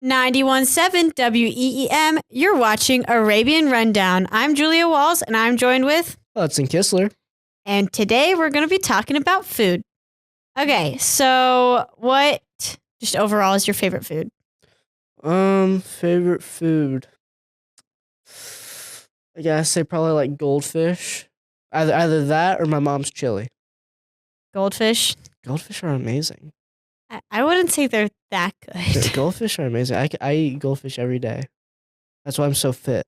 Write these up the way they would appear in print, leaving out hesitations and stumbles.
91.7 WEEM. You're watching Arabian Rundown. I'm Julia Walls, and I'm joined with Hudson Kistler. And today we're going to be talking about food. Okay, so what just overall is your favorite food? Favorite food. I guess say probably like goldfish. Either that or my mom's chili. Goldfish? Goldfish are amazing. I wouldn't say they're that good. Goldfish are amazing. I eat goldfish every day. That's why I'm so fit.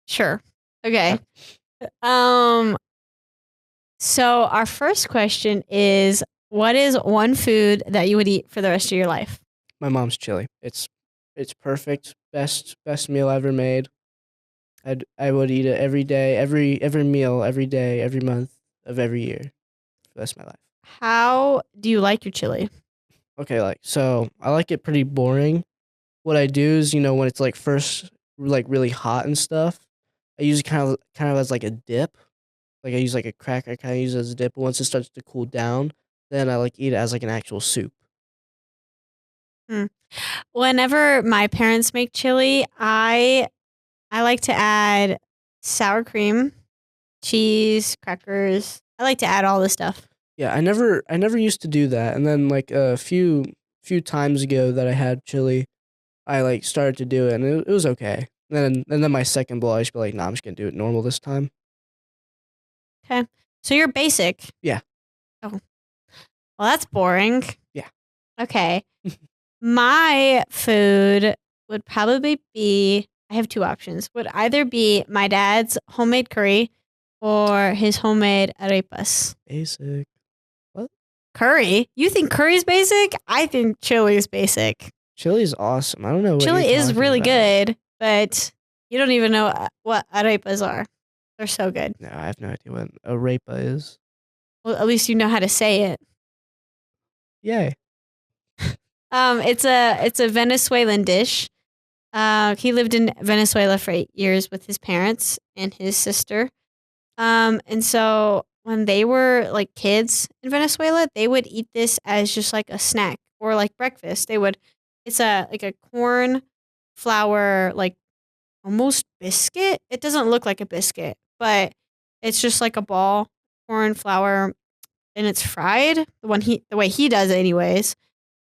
Sure. Okay. So our first question is, what is one food that you would eat for the rest of your life? My mom's chili. It's perfect. Best meal ever made. I would eat it every day, every meal, every day, every month of every year for the rest of my life. How do you like your chili? Okay, so I like it pretty boring. What I do is, when it's like first like really hot and stuff, I use it kind of as like a dip. Like I use like a cracker, I kind of use it as a dip. But once it starts to cool down, then I like eat it as like an actual soup. Whenever my parents make chili, I like to add sour cream, cheese, crackers. I like to add all this stuff. Yeah, I never used to do that, and then like a few times ago that I had chili, I like started to do it, and it was okay. And then my second bowl, I just be like, nah, I'm just gonna do it normal this time. Okay, so you're basic. Yeah. Oh, well, that's boring. Yeah. Okay, my food would probably be. I have two options. Would either be my dad's homemade curry or his homemade arepas. Basic. What? Curry? You think curry's basic? I think chili is basic. Chili's awesome. I don't know what chili you're is talking really about. good, but you don't even know what arepas are. They're so good. No, I have no idea what arepa is. Well, at least you know how to say it. Yay. It's a Venezuelan dish. He lived in Venezuela for 8 years with his parents and his sister. And so when they were like kids in Venezuela, they would eat this as just like a snack or like breakfast. It's a corn flour, like almost biscuit. It doesn't look like a biscuit, but it's just like a ball, corn flour, and it's fried. The way he does it anyways.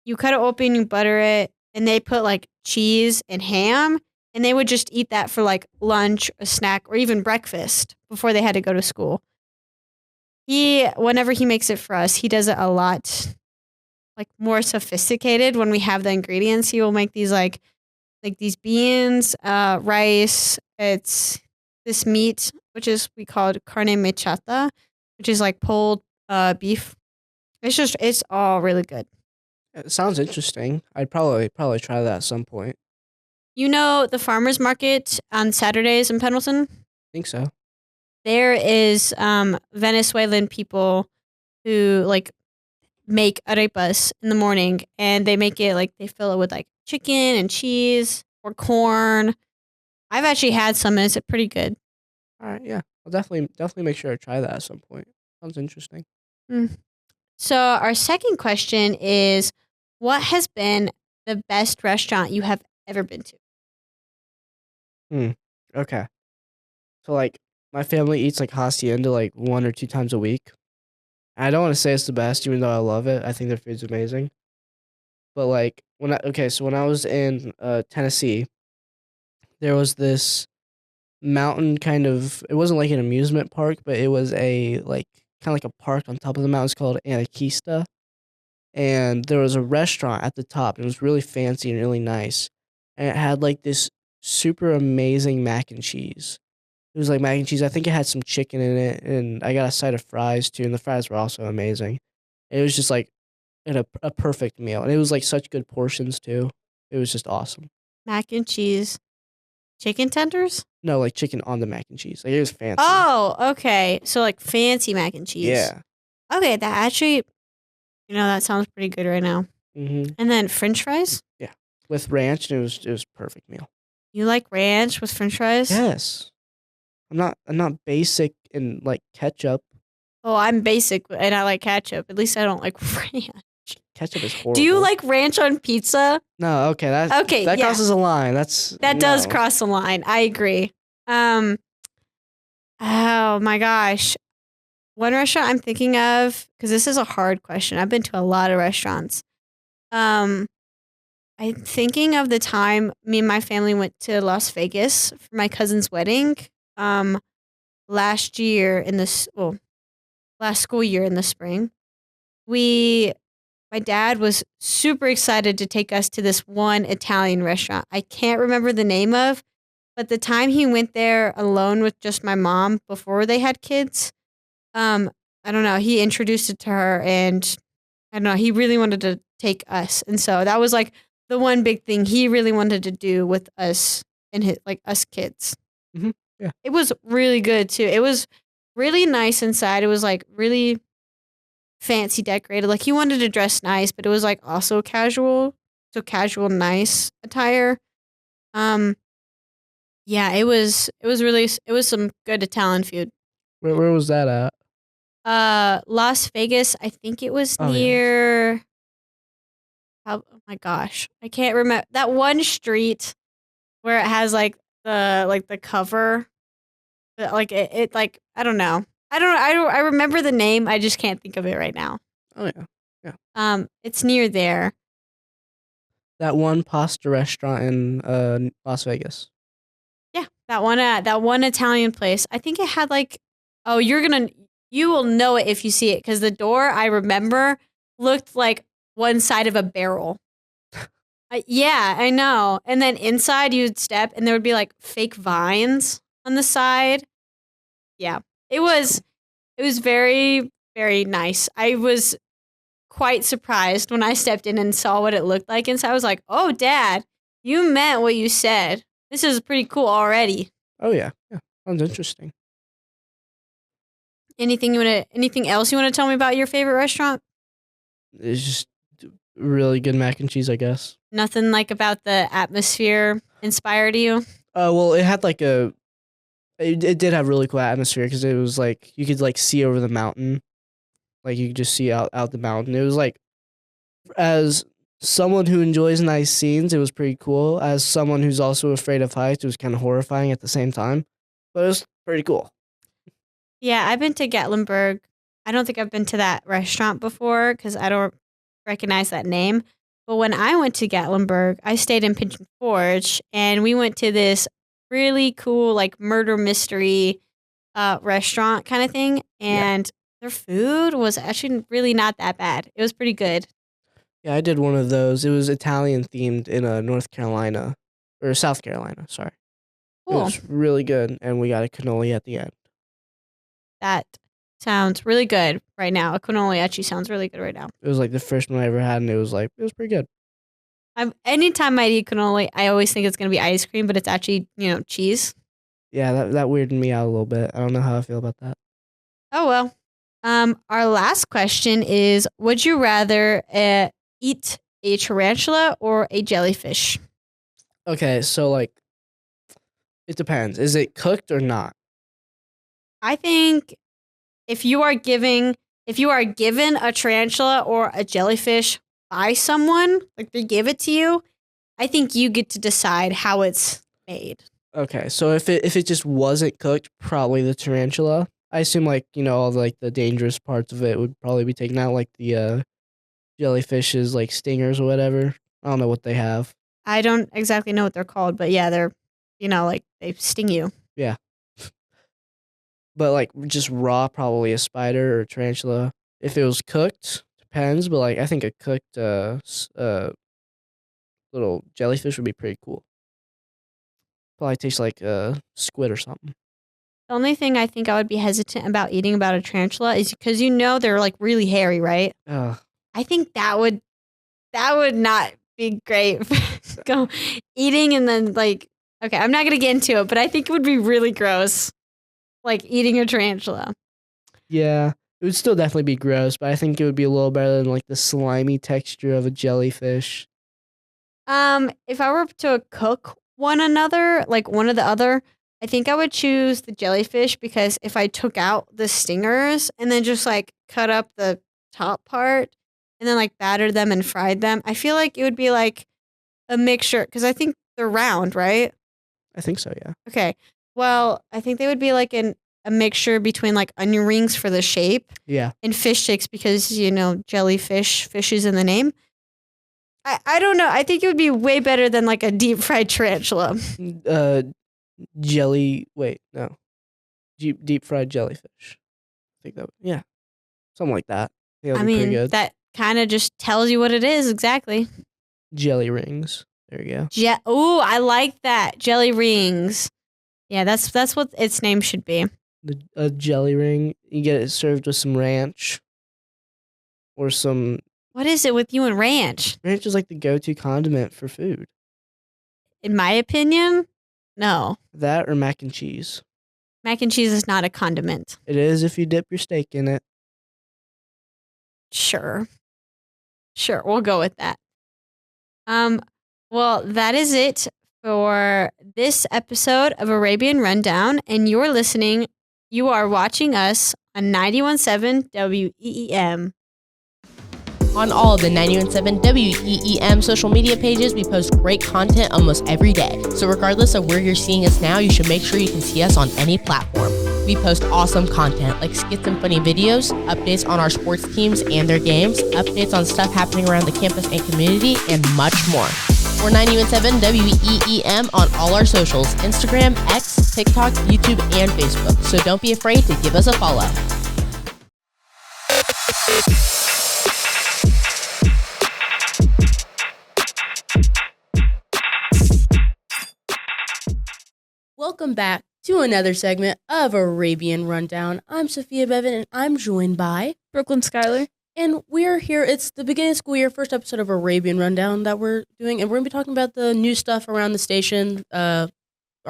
You cut it open, you butter it, and they put like cheese and ham, and they would just eat that for like lunch, a snack, or even breakfast before they had to go to school. Whenever he makes it for us, he does it a lot like more sophisticated. When we have the ingredients, he will make these like these beans, rice. It's this meat, which is we call it carne mechata, which is like pulled beef. It's all really good. It sounds interesting. I'd probably try that at some point. You know the farmers market on Saturdays in Pendleton? I think so. There is Venezuelan people who like make arepas in the morning, and they make it like they fill it with like chicken and cheese or corn. I've actually had some, and it's pretty good. All right, yeah. I'll definitely make sure to try that at some point. Sounds interesting. So our second question is, what has been the best restaurant you have ever been to? Okay. So like my family eats like hacienda like 1 or 2 times a week. I don't want to say it's the best, even though I love it. I think their food's amazing. But like when I was in Tennessee, there was this mountain kind of. It wasn't like an amusement park, but it was a like kind of like a park on top of the mountain. It's called Anaquista, and there was a restaurant at the top. It was really fancy and really nice, and it had like this super amazing mac and cheese. It was like mac and cheese. I think it had some chicken in it, and I got a side of fries too, and the fries were also amazing. It was just like a perfect meal, and it was like such good portions too. It was just awesome. Mac and cheese, chicken tenders? No, like chicken on the mac and cheese. Like it was fancy. Oh, okay. So like fancy mac and cheese. Yeah. Okay, that actually, that sounds pretty good right now. Mm-hmm. And then French fries? Yeah, with ranch, and it was perfect meal. You like ranch with French fries? Yes. I'm not basic in like ketchup. Oh, I'm basic and I like ketchup. At least I don't like ranch. Ketchup is horrible. Do you like ranch on pizza? No, okay, Okay, that yeah. crosses a line. That does cross the line. I agree. Oh my gosh. One restaurant I'm thinking of, because this is a hard question. I've been to a lot of restaurants. I'm thinking of the time me and my family went to Las Vegas for my cousin's wedding. Last year in this, well, last school year in the spring. My dad was super excited to take us to this one Italian restaurant. I can't remember the name of, but the time he went there alone with just my mom before they had kids, I don't know, he introduced it to her and I don't know, he really wanted to take us. And so that was like the one big thing he really wanted to do with us and us kids. Mm-hmm. Yeah. It was really good too. It was really nice inside. It was like really fancy decorated. Like he wanted to dress nice, but it was like also casual. So casual, nice attire. Yeah, it was some good Italian food. Where was that at? Las Vegas. I think it was Oh, yeah. near. Oh my gosh, I can't remember that one street where it has like the cover. Like it like I don't know. I remember the name. I just can't think of it right now. Oh yeah, yeah. It's near there. That one pasta restaurant in Las Vegas. Yeah, that one Italian place. I think it had like, oh, you will know it if you see it because the door I remember looked like one side of a barrel. Yeah, I know. And then inside you'd step and there would be like fake vines on the side. Yeah, it was very, very nice. I was quite surprised when I stepped in and saw what it looked like. And so I was like, oh, Dad, you meant what you said. This is pretty cool already. Oh, yeah. Yeah. Sounds interesting. Anything else you want to tell me about your favorite restaurant? It's just really good mac and cheese, I guess. Nothing like about the atmosphere inspired you? Well, it had like it did have really cool atmosphere because it was like you could like see over the mountain. Like you could just see out the mountain. It was like, as someone who enjoys nice scenes, it was pretty cool. As someone who's also afraid of heights, it was kind of horrifying at the same time. But it was pretty cool. Yeah, I've been to Gatlinburg. I don't think I've been to that restaurant before because I don't recognize that name. But when I went to Gatlinburg, I stayed in Pigeon Forge, and we went to this really cool like murder mystery restaurant kind of thing. And their food was actually really not that bad. It was pretty good. Yeah, I did one of those. It was Italian themed in North Carolina or South Carolina. Sorry. Cool. It was really good, and we got a cannoli at the end. That sounds really good right now. A cannoli actually sounds really good right now. It was like the first one I ever had, and it was pretty good. Anytime I eat cannoli, I always think it's gonna be ice cream, but it's actually cheese. Yeah, that weirded me out a little bit. I don't know how I feel about that. Oh well. Our last question is: would you rather eat a tarantula or a jellyfish? Okay, so like, it depends. Is it cooked or not? I think if you are given a tarantula or a jellyfish by someone, like they give it to you, I think you get to decide how it's made. Okay, so if it just wasn't cooked, probably the tarantula. I assume like all the dangerous parts of it would probably be taken out, like the jellyfish's like stingers or whatever. I don't know what they have. I don't exactly know what they're called, but yeah, they're like they sting you. Yeah. But like just raw, probably a spider or a tarantula. If it was cooked, depends. But like I think a cooked little jellyfish would be pretty cool. Probably tastes like squid or something. The only thing I think I would be hesitant about eating about a tarantula is because they're like really hairy, right? I think that would not be great. Go eating and then like, okay, I'm not gonna get into it, but I think it would be really gross, like eating a tarantula. Yeah, it would still definitely be gross, but I think it would be a little better than like the slimy texture of a jellyfish. If I were to cook one or the other, I think I would choose the jellyfish because if I took out the stingers and then just like cut up the top part and then like battered them and fried them. I feel like it would be like a mixture because I think they're round, right? I think so, yeah. Okay. Well, I think they would be like a mixture between like onion rings for the shape Yeah. and fish sticks because, jellyfish, fish is in the name. I don't know. I think it would be way better than like a deep fried tarantula. Deep fried jellyfish. I think that, yeah. Something like that. That I would be pretty mean, good. that kind of just tells you what it is exactly. Jelly rings. There you go. Oh, I like that. Jelly rings. Yeah, that's what its name should be. A jelly ring. You get it served with some ranch. Or some... What is it with you and ranch? Ranch is like the go-to condiment for food. In my opinion, no. That or mac and cheese. Mac and cheese is not a condiment. It is if you dip your steak in it. Sure, we'll go with that. Well, that is it for this episode of Arabian Rundown, and you are watching us on 91.7 WEEM. On all of the 91.7 WEEM social media pages, we post great content almost every day. So regardless of where you're seeing us now, you should make sure you can see us on any platform. We post awesome content like skits and funny videos, updates on our sports teams and their games, updates on stuff happening around the campus and community, and much more. We're 91.7 WEEM on all our socials, Instagram, X, TikTok, YouTube, and Facebook. So don't be afraid to give us a follow. Welcome back to another segment of Arabian Rundown. I'm Sophia Bevan, and I'm joined by Brooklyn Schuyler. And we're here. It's the beginning of school year, first episode of Arabian Rundown that we're doing, and we're going to be talking about the new stuff around the station, our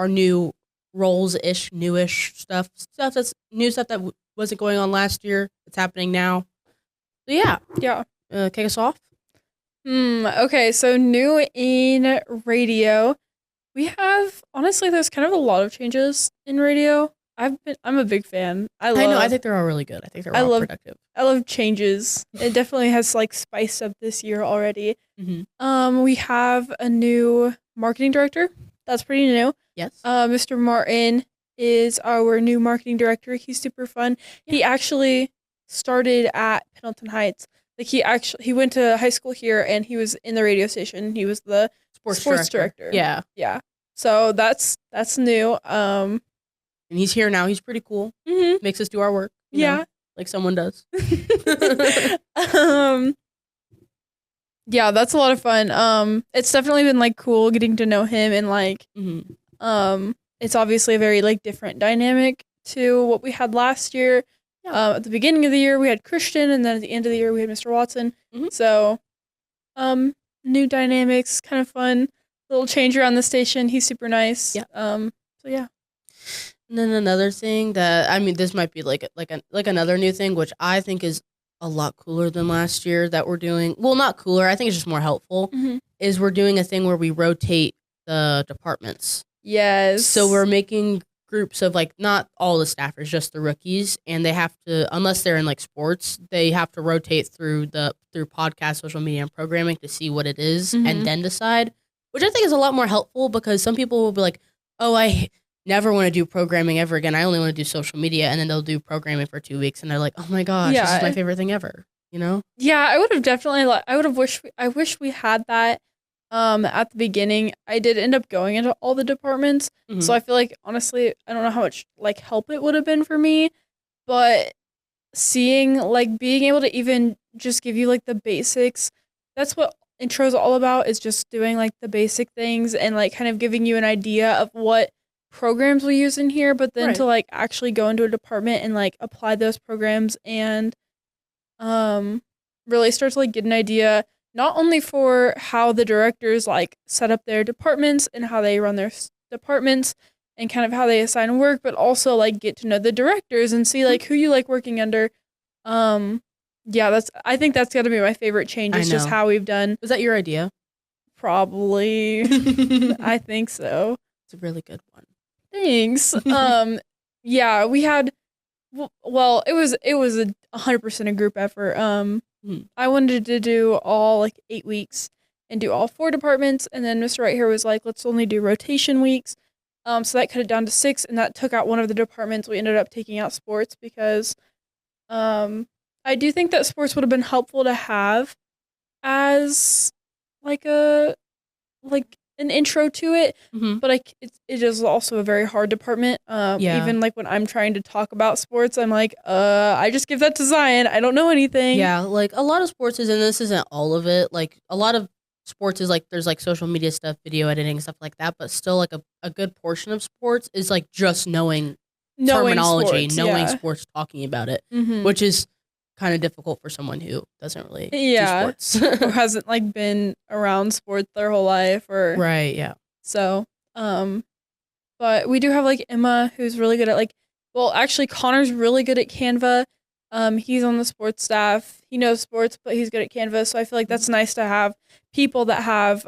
new roles-ish, newish stuff that's new stuff that wasn't going on last year. It's happening now. So yeah. Kick us off. Okay, so new in radio. We have, honestly, there's kind of a lot of changes in radio. I'm a big fan. I know. I think they're all really good. I think they're all productive. I love changes. It definitely has like spiced up this year already. Mm-hmm. We have a new marketing director. That's pretty new. Yes. Mr. Martin is our new marketing director. He's super fun. Yeah. He actually started at Pendleton Heights. Like he went to high school here and he was in the radio station. He was the sports director. Yeah. So that's new. And he's here now. He's pretty cool. Mm-hmm. Makes us do our work. You know, like someone does. Yeah, that's a lot of fun. It's definitely been like cool getting to know him and like it's obviously a very like different dynamic to what we had last year. Yeah. At the beginning of the year we had Christian, and then at the end of the year we had Mr. Watson. Mm-hmm. So new dynamics, kind of fun. Little change around the station. He's super nice. Yeah. So yeah. And then another thing that this might be like another new thing, which I think is a lot cooler than last year that we're doing. Well, not cooler. I think it's just more helpful. Mm-hmm. Is we're doing a thing where we rotate the departments. Yes. So we're making groups of like not all the staffers, just the rookies, and they have to, unless they're in like sports, they have to rotate through podcast, social media, and programming to see what it is, and then decide. Which I think is a lot more helpful because some people will be like, "Oh, I never want to do programming ever again. I only want to do social media," and then they'll do programming for 2 weeks, and they're like, "Oh my gosh, this is my favorite thing ever." You know? Yeah, I would have definitely. I wish we had that. At the beginning, I did end up going into all the departments, so I feel like honestly, I don't know how much like help it would have been for me, but seeing like being able to even just give you like the basics, that's what intro's all about, is just doing like the basic things and like kind of giving you an idea of what programs we use in here, but then to like actually go into a department and like apply those programs and really start to like get an idea not only for how the directors like set up their departments and how they run their departments and kind of how they assign work, but also like get to know the directors and see like who you like working under. Yeah, I think that's got to be my favorite change. Is just how we've done. Was that your idea? Probably. I think so. It's a really good one. Thanks. Yeah, we had. Well, it was 100% a group effort. I wanted to do all like 8 weeks and do all 4 departments, and then Mr. Right here was like, let's only do rotation weeks. So that cut it down to 6, and that took out one of the departments. We ended up taking out sports because I do think that sports would have been helpful to have as like an intro to it, but it is also a very hard department. Even like when I'm trying to talk about sports, I'm like, I just give that to Zion. I don't know anything. Yeah, like a lot of sports is, and this isn't all of it, like a lot of sports is like there's like social media stuff, video editing, stuff like that, but still like a good portion of sports is like just knowing terminology, sports, knowing sports, talking about it, which is kind of difficult for someone who doesn't really do sports. Who hasn't like been around sports their whole life or right, yeah. So, but we do have like Emma, who's really good at actually Connor's really good at Canva. He's on the sports staff. He knows sports, but he's good at Canva. So I feel like that's nice to have people that have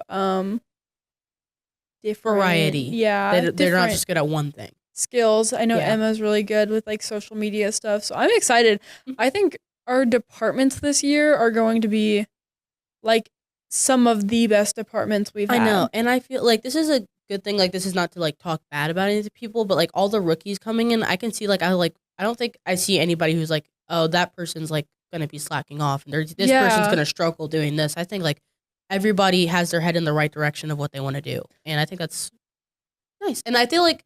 different variety. Yeah, they're not just good at one thing. Skills. I know Emma's really good with like social media stuff. So I'm excited. I think our departments this year are going to be like some of the best departments we've had. I know, and I feel like this is a good thing. Like, this is not to like talk bad about any of the people, but like all the rookies coming in, I can see I don't think I see anybody who's like, oh, that person's like gonna be slacking off, and this person's gonna struggle doing this. I think like everybody has their head in the right direction of what they want to do, and I think that's nice. And I feel like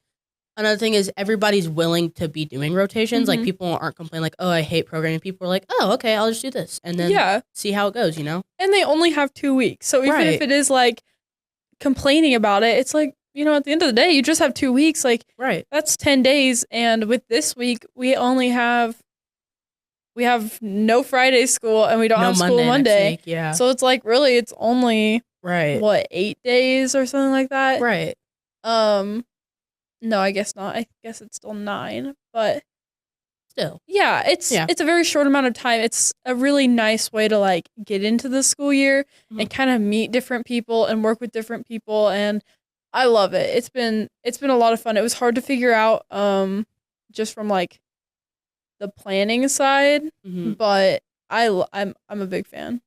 another thing is everybody's willing to be doing rotations. Like, people aren't complaining like, oh, I hate programming. People are like, oh, okay, I'll just do this, and then see how it goes, you know? And they only have 2 weeks. So even if it is like complaining about it, it's like, you know, at the end of the day, you just have 2 weeks. Like, that's 10 days. And with this week, we have no Friday school, and we don't have school Monday. Yeah. So it's like, really, it's only, 8 days or something like that? Right. No, I guess not. I guess it's still 9, but still. Yeah, it's a very short amount of time. It's a really nice way to like get into the school year and kind of meet different people and work with different people, and I love it. It's been a lot of fun. It was hard to figure out just from like the planning side, but I'm a big fan.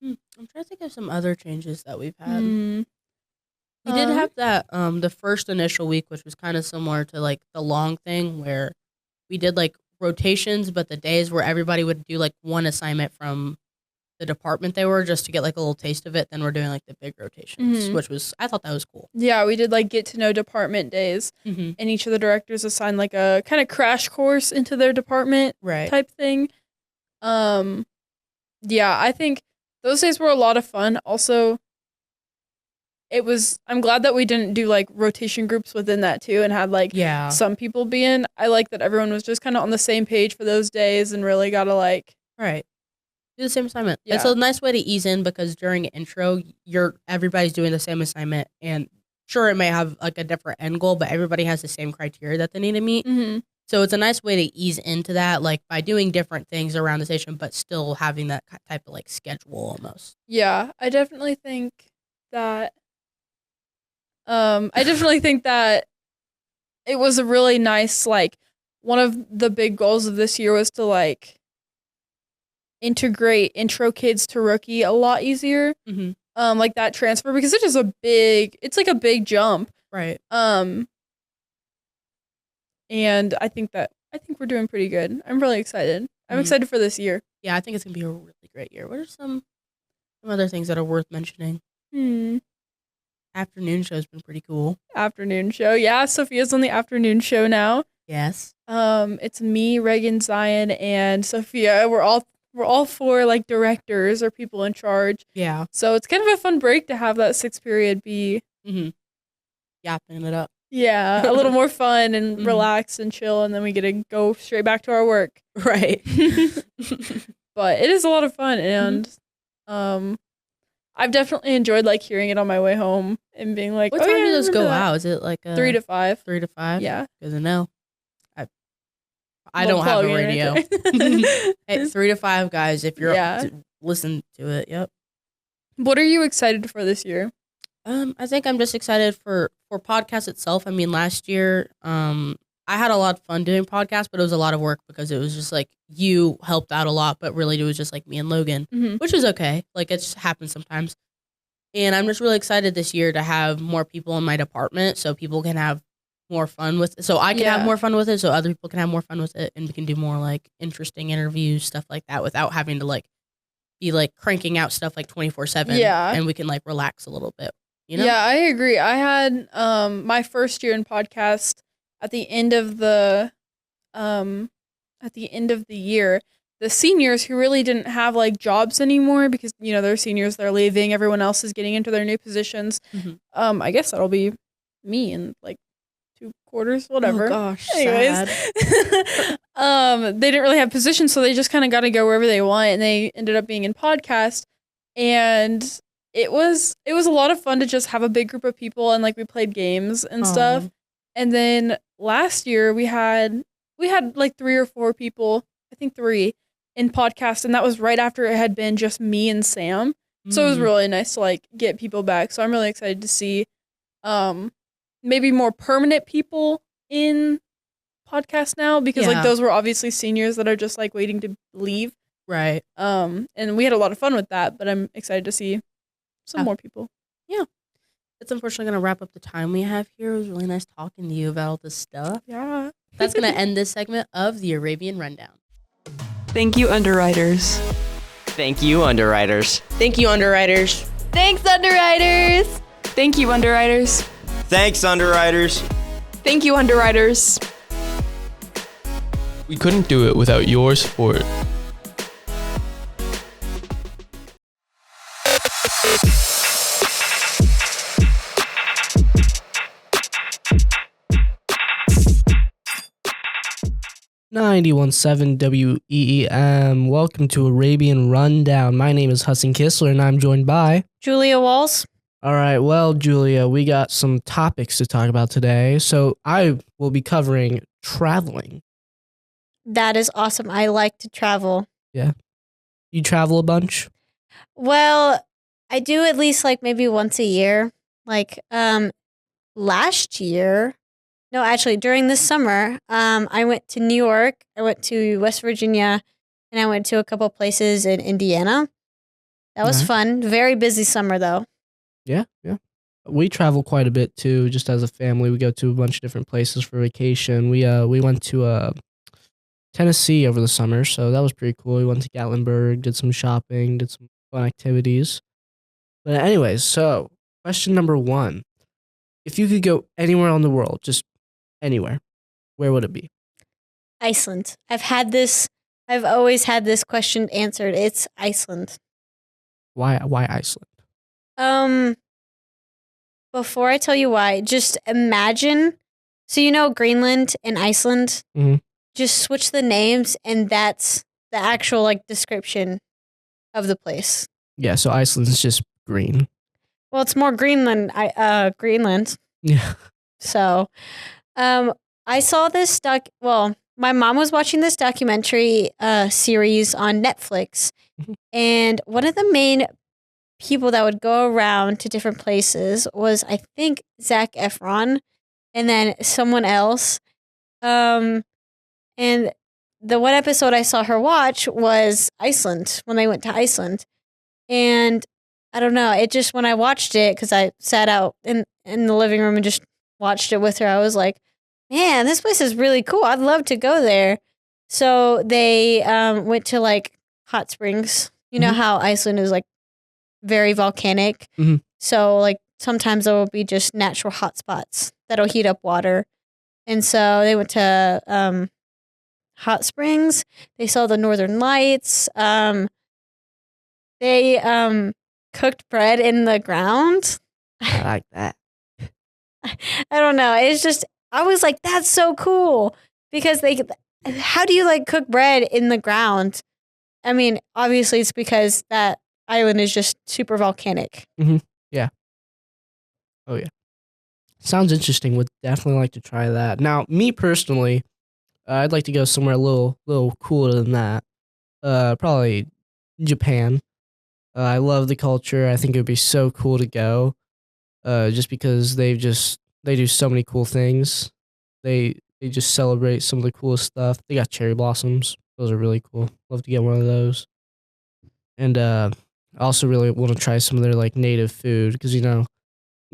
I'm trying to think of some other changes that we've had. We did have that the first initial week, which was kind of similar to like the long thing, where we did like rotations, but the days where everybody would do like one assignment from the department they were, just to get like a little taste of it. Then we're doing like the big rotations, which was, I thought that was cool. Yeah, we did like get to know department days, and each of the directors assigned like a kind of crash course into their department type thing. Yeah, I think those days were a lot of fun. Also, I'm glad that we didn't do like rotation groups within that too, and had like some people be in. I like that everyone was just kind of on the same page for those days and really got to like do the same assignment. Yeah. It's a nice way to ease in, because during intro, everybody's doing the same assignment, and sure, it may have like a different end goal, but everybody has the same criteria that they need to meet. So it's a nice way to ease into that, like by doing different things around the station, but still having that type of like schedule almost. Yeah, I definitely think that. It was a really nice, like, one of the big goals of this year was to like integrate intro kids to rookie a lot easier. Like that transfer, because it's a big jump. Right. And I think we're doing pretty good. I'm really excited. I'm excited for this year. Yeah, I think it's gonna be a really great year. What are some other things that are worth mentioning? Afternoon show's been pretty cool. Afternoon show. Yeah, Sophia's on the afternoon show now. Yes. It's me, Reagan, Zion, and Sophia. We're all 4 like directors or people in charge. Yeah. So it's kind of a fun break to have that 6th period be yapping it up. Yeah, a little more fun and relaxed and chill, and then we get to go straight back to our work. Right. But it is a lot of fun, and I've definitely enjoyed like hearing it on my way home and being like, what time do those go out? Is it like 3 to 5? 3 to 5? Yeah. Good to know. I don't have a radio. Hey, 3 to 5, guys, if you're listen to it. Yep. What are you excited for this year? I think I'm just excited for podcast itself. I mean, last year, I I had a lot of fun doing podcasts, but it was a lot of work because it was just like you helped out a lot, but really it was just like me and Logan, which was okay. Like it just happens sometimes. And I'm just really excited this year to have more people in my department so people can have more fun with it. So I can have more fun with it, so other people can have more fun with it, and we can do more like interesting interviews, stuff like that, without having to like be like cranking out stuff like 24/7. Yeah. And we can like relax a little bit. You know? Yeah, I agree. I had my first year in podcast at the end of the year. The seniors who really didn't have like jobs anymore because they're seniors, they're leaving, everyone else is getting into their new positions. I guess that'll be me in like 2 quarters, whatever. Oh gosh. Anyways, they didn't really have positions, so they just kind of got to go wherever they want, and they ended up being in podcast. And it was a lot of fun to just have a big group of people, and like we played games and stuff. And then last year we had like 3 or 4 people, I think 3, in podcast, and that was right after it had been just me and Sam. So it was really nice to like get people back. So I'm really excited to see maybe more permanent people in podcast now, because like those were obviously seniors that are just like waiting to leave. Right. And we had a lot of fun with that, but I'm excited to see some more people. Yeah. It's unfortunately going to wrap up the time we have here. It was really nice talking to you about all this stuff. Yeah. That's going to end this segment of the Arabian Rundown. Thank you, underwriters. Thank you, underwriters. Thank you, underwriters. Thanks, underwriters. Thank you, underwriters. Thanks, underwriters. Thank you, underwriters. We couldn't do it without your support. .917 WEEM. Welcome to Arabian Rundown. My name is Hudson Kistler, and I'm joined by Julia Walls. All right, well, Julia, we got some topics to talk about today. So I will be covering traveling. That is awesome. I like to travel. Yeah. You travel a bunch? Well, I do at least like maybe once a year. Like last year, no, actually during this summer, I went to New York, I went to West Virginia, and I went to a couple places in Indiana. That was fun. Very busy summer though. Yeah. We travel quite a bit too, just as a family. We go to a bunch of different places for vacation. We went to Tennessee over the summer, so that was pretty cool. We went to Gatlinburg, did some shopping, did some fun activities. But anyways, so question number 1. If you could go anywhere on the world, just anywhere, where would it be? Iceland. I've always had this question answered. It's Iceland. Why Iceland? Before I tell you why, just imagine, so Greenland and Iceland, just switch the names and that's the actual like description of the place. Yeah, so Iceland's just green. Well, it's more Greenland, Greenland. Yeah. So, I saw this my mom was watching this documentary series on Netflix, and one of the main people that would go around to different places was, I think, Zac Efron, and then someone else. And the one episode I saw her watch was Iceland, when they went to Iceland. And I don't know, it just, when I watched it, because I sat out in the living room and just watched it with her, I was like, man, this place is really cool. I'd love to go there. So they went to like hot springs. You know how Iceland is like very volcanic. So like sometimes there will be just natural hot spots that'll heat up water. And so they went to hot springs. They saw the northern lights. They cooked bread in the ground. I like that. I don't know. It's just, I was like, that's so cool, because how do you like cook bread in the ground? I mean, obviously it's because that island is just super volcanic. Yeah. Oh yeah. Sounds interesting. Would definitely like to try that. Now, me personally, I'd like to go somewhere a little cooler than that. Probably Japan. I love the culture. I think it would be so cool to go. Just because they do so many cool things. They they just celebrate some of the coolest stuff. They got cherry blossoms. Those are really cool. Love to get one of those. And I also really want to try some of their like native food because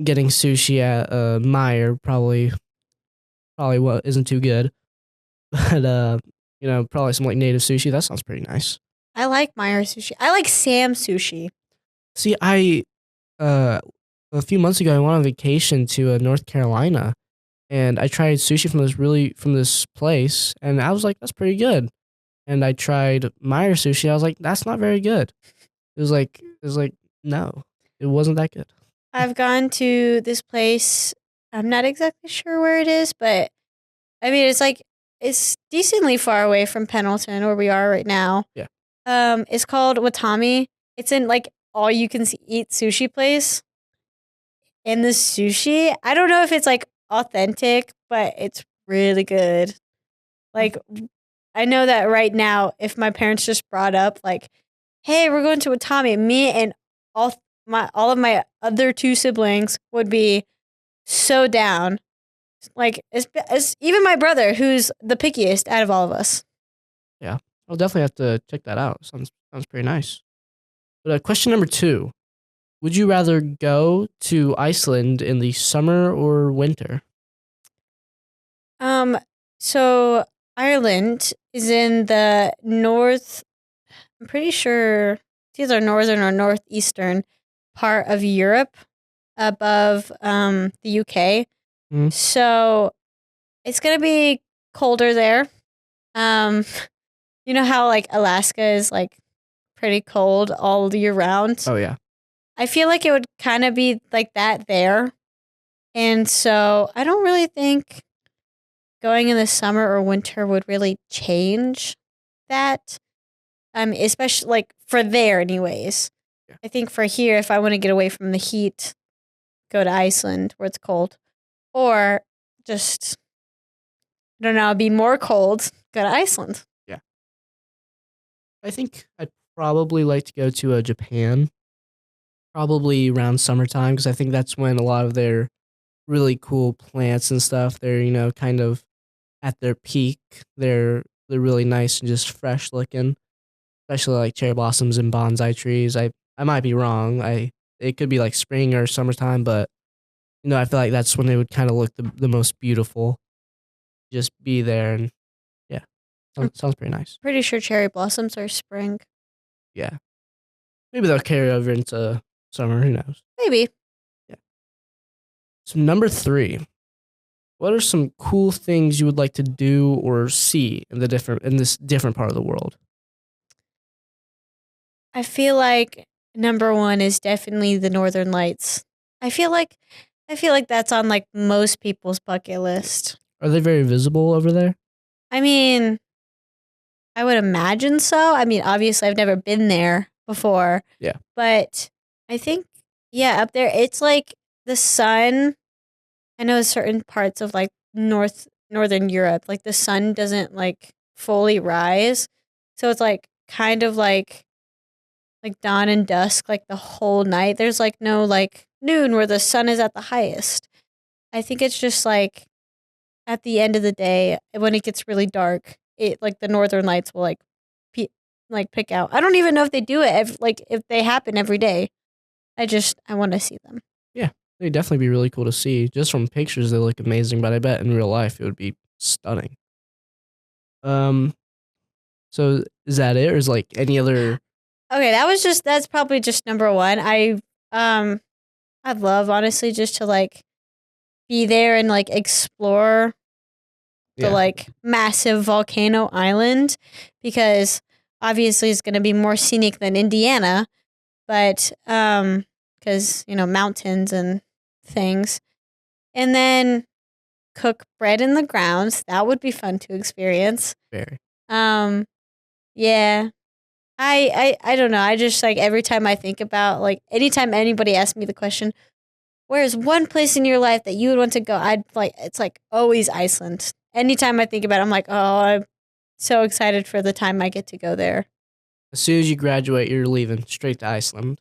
getting sushi at Meyer probably what isn't too good. But probably some like native sushi. That sounds pretty nice. I like Meyer sushi. I like Sam sushi. See, I a few months ago I went on vacation to North Carolina, and I tried sushi from this place, and I was like, that's pretty good. And I tried Meyer sushi. I was like, that's not very good. It was like no, it wasn't that good. I've gone to this place. I'm not exactly sure where it is, but I mean, it's decently far away from Pendleton, where we are right now. Yeah. It's called Watami. It's in like all you can eat sushi place. And the sushi, I don't know if it's like authentic, but it's really good. Like, I know that right now, if my parents just brought up like, "Hey, we're going to Watami," me and all of my other 2 siblings would be so down. Like, it's even my brother, who's the pickiest out of all of us. Yeah, I'll definitely have to check that out. Sounds pretty nice. But question number 2: would you rather go to Iceland in the summer or winter? So Ireland is in the north. I'm pretty sure it's either northern or northeastern part of Europe, above the UK. Mm. So it's gonna be colder there. You know how like Alaska is like pretty cold all year round. Oh yeah. I feel like it would kind of be like that there. And so I don't really think going in the summer or winter would really change that. Especially like for there anyways. Yeah. I think for here, if I want to get away from the heat, go to Iceland where it's cold. Or just, I don't know, be more cold, go to Iceland. Yeah. I think I'd probably like to go to Japan. Probably around summertime because I think that's when a lot of their really cool plants and stuff, they're kind of at their peak. They're really nice and just fresh looking, especially like cherry blossoms and bonsai trees. I might be wrong. It could be like spring or summertime, but I feel like that's when they would kind of look the most beautiful. Just be there and yeah, sounds pretty nice. Pretty sure cherry blossoms are spring. Yeah, maybe they'll carry over into summer. Who knows? Maybe. Yeah. So number 3, what are some cool things you would like to do or see in this different part of the world? I feel like number 1 is definitely the Northern Lights. I feel like that's on like most people's bucket list. Are they very visible over there? I mean, I would imagine so. I mean, obviously I've never been there before. Yeah. But I think, yeah, up there, it's like the sun. I know certain parts of like Northern Europe, like the sun doesn't like fully rise. So it's like kind of like dawn and dusk, like the whole night. There's like no like noon where the sun is at the highest. I think it's just like at the end of the day, when it gets really dark, it like the Northern Lights will like pick out. I don't even know if they do it if they happen every day. I want to see them. Yeah, they'd definitely be really cool to see. Just from pictures, they look amazing, but I bet in real life it would be stunning. So is that it, or is like any other? Okay, that's probably just number 1. I'd love honestly just to like be there and like explore the like massive volcano island, because obviously it's going to be more scenic than Indiana, but because mountains and things. And then cook bread in the grounds. That would be fun to experience. Very. Yeah. I don't know. I just like every time I think about like anytime anybody asks me the question, where's one place in your life that you would want to go? It's like always Iceland. Anytime I think about it, I'm like, oh, I'm so excited for the time I get to go there. As soon as you graduate, you're leaving straight to Iceland.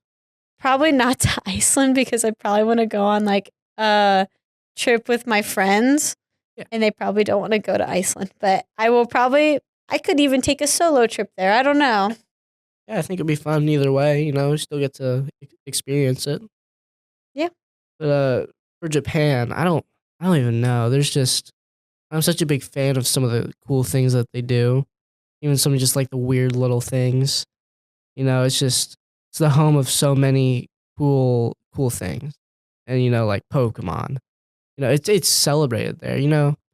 Probably not to Iceland because I probably want to go on like a trip with my friends. Yeah. and they probably don't want to go to Iceland. But I could even take a solo trip there. I don't know. Yeah, I think it'd be fun either way. You know, still get to experience it. Yeah. But for Japan, I don't even know. I'm such a big fan of some of the cool things that they do. Even some of just like the weird little things. You know, it's the home of so many cool things. And like Pokemon. It's celebrated there.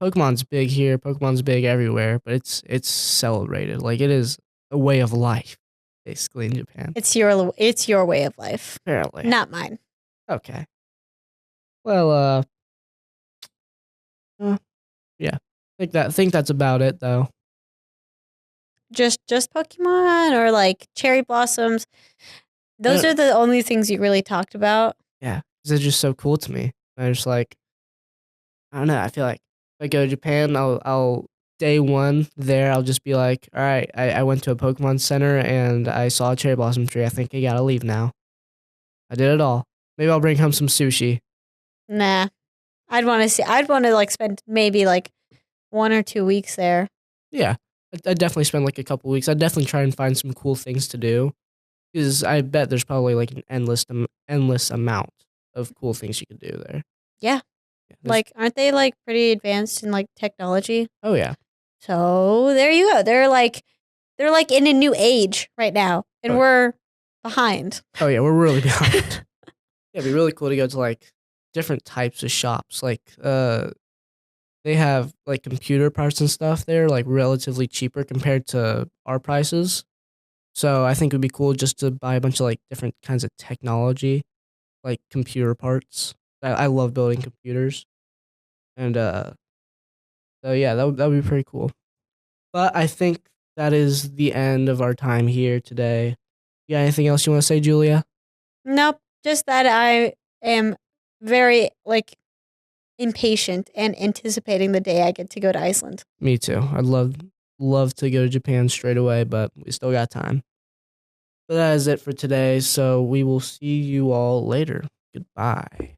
Pokemon's big here, Pokemon's big everywhere, but it's celebrated. Like it is a way of life, basically in Japan. It's your way of life, Apparently. not mine. Okay. Well, yeah. Think that's about it though. Just Pokemon or like cherry blossoms. Those are the only things you really talked about. Yeah, 'cause they're just so cool to me. I just like, I don't know. I feel like if I go to Japan, I'll day one there. I'll just be like, all right, I went to a Pokemon Center and I saw a cherry blossom tree. I think I gotta leave now. I did it all. Maybe I'll bring home some sushi. Nah, I'd want to like spend maybe like 1 or 2 weeks there. Yeah, I'd definitely spend like a couple weeks. I'd definitely try and find some cool things to do because I bet there's probably like an endless amount of cool things you could do there. Yeah. There's- Like, aren't they like pretty advanced in like technology? oh yeah. So there you go. They're like in a new age right now, and Oh. we're behind. Oh yeah, we're really behind. Yeah, it'd be really cool to go to like different types of shops. Like they have like computer parts and stuff there, like relatively cheaper compared to our prices. So I think it would be cool just to buy a bunch of like different kinds of technology, like computer parts. I love building computers. And so yeah, that would be pretty cool. But I think that is the end of our time here today. You got anything else you want to say, Julia? Nope. Just that I am very like impatient and anticipating the day I get to go to Iceland. Me too. I'd love to go to Japan straight away, but we still got time. But that is it for today, so we will see you all later. Goodbye.